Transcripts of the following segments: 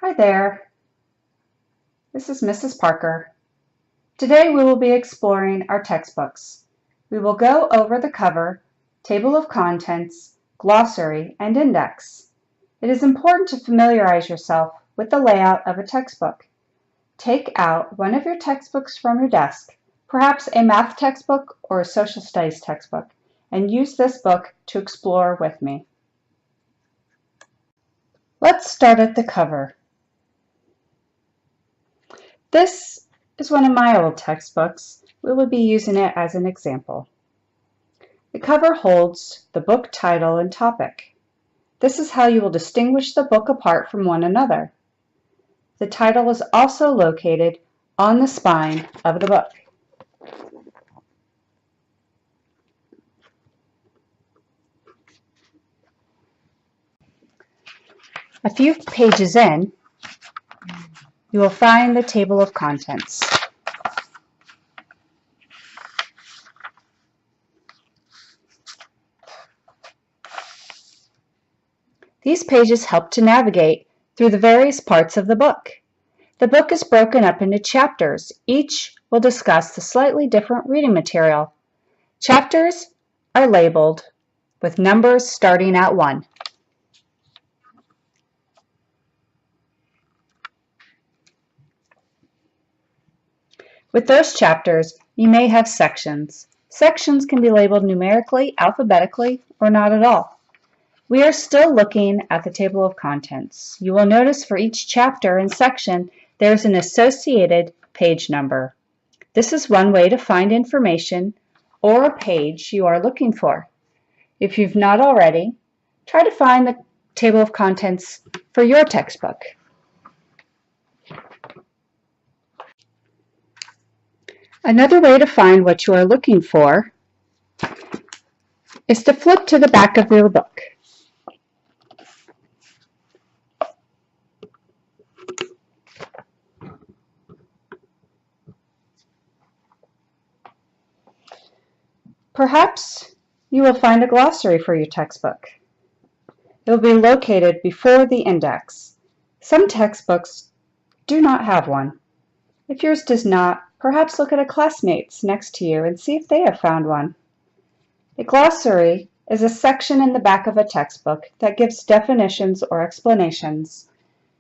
Hi there, this is Mrs. Parker. Today we will be exploring our textbooks. We will go over the cover, table of contents, glossary, and index. It is important to familiarize yourself with the layout of a textbook. Take out one of your textbooks from your desk, perhaps a math textbook or a social studies textbook, and use this book to explore with me. Let's start at the cover. This is one of my old textbooks. We will be using it as an example. The cover holds the book title and topic. This is how you will distinguish the book apart from one another. The title is also located on the spine of the book. A few pages in, you will find the table of contents. These pages help to navigate through the various parts of the book. The book is broken up into chapters. Each will discuss the slightly different reading material. Chapters are labeled with numbers starting at 1. With those chapters, you may have sections. Sections can be labeled numerically, alphabetically, or not at all. We are still looking at the table of contents. You will notice for each chapter and section, there's an associated page number. This is one way to find information or a page you are looking for. If you've not already, try to find the table of contents for your textbook. Another way to find what you are looking for is to flip to the back of your book. Perhaps you will find a glossary for your textbook. It will be located before the index. Some textbooks do not have one. If yours does not, perhaps look at a classmate's next to you and see if they have found one. A glossary is a section in the back of a textbook that gives definitions or explanations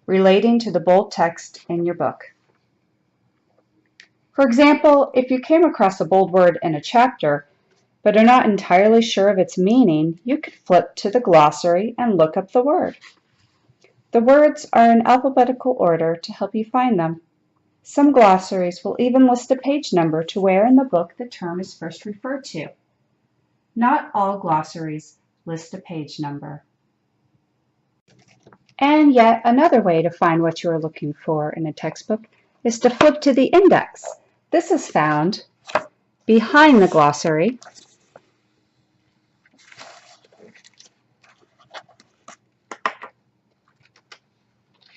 relating to the bold text in your book. For example, if you came across a bold word in a chapter but are not entirely sure of its meaning, you could flip to the glossary and look up the word. The words are in alphabetical order to help you find them. Some glossaries will even list a page number to where in the book the term is first referred to. Not all glossaries list a page number. And yet another way to find what you are looking for in a textbook is to flip to the index. This is found behind the glossary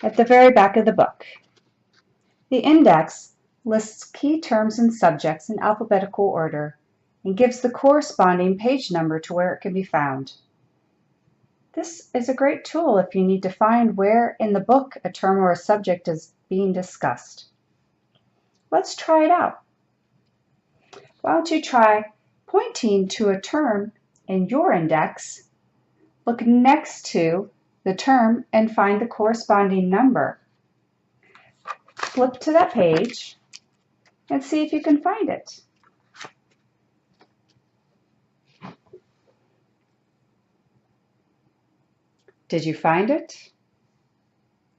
at the very back of the book. The index lists key terms and subjects in alphabetical order and gives the corresponding page number to where it can be found. This is a great tool if you need to find where in the book a term or a subject is being discussed. Let's try it out. Why don't you try pointing to a term in your index, look next to the term and find the corresponding number. Flip to that page and see if you can find it. Did you find it?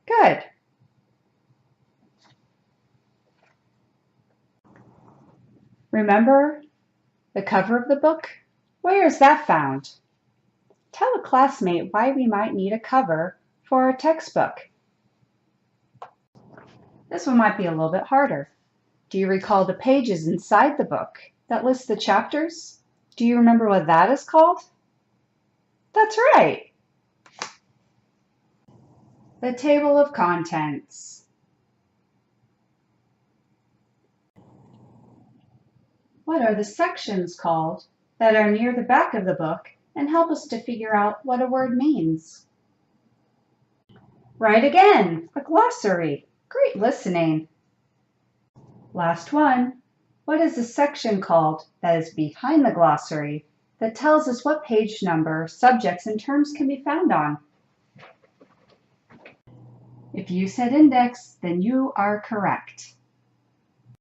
Good. Remember the cover of the book? Where is that found? Tell a classmate why we might need a cover for our textbook. This one might be a little bit harder. Do you recall the pages inside the book that list the chapters? Do you remember what that is called? That's right. The table of contents. What are the sections called that are near the back of the book and help us to figure out what a word means? Right again, a glossary. Great listening. Last one. What is the section called that is behind the glossary that tells us what page number, subjects, and terms can be found on? If you said index, then you are correct.